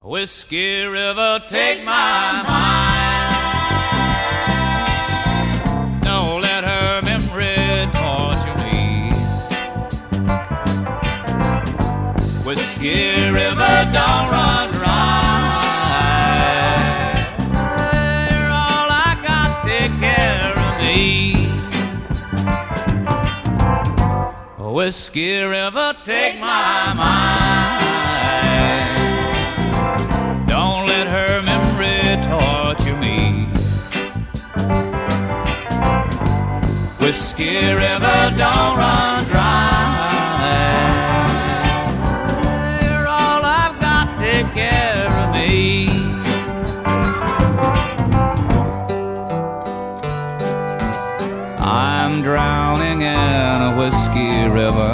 Whiskey River, take my mind. Don't let her memory torture me. Whiskey River, don't run dry. You're all I got, take care of me. Whiskey River, take my mind. Don't let her memory torture me. Whiskey River, don't run dry. You're all I've got, take care of me. I'm drowning in a whiskey river.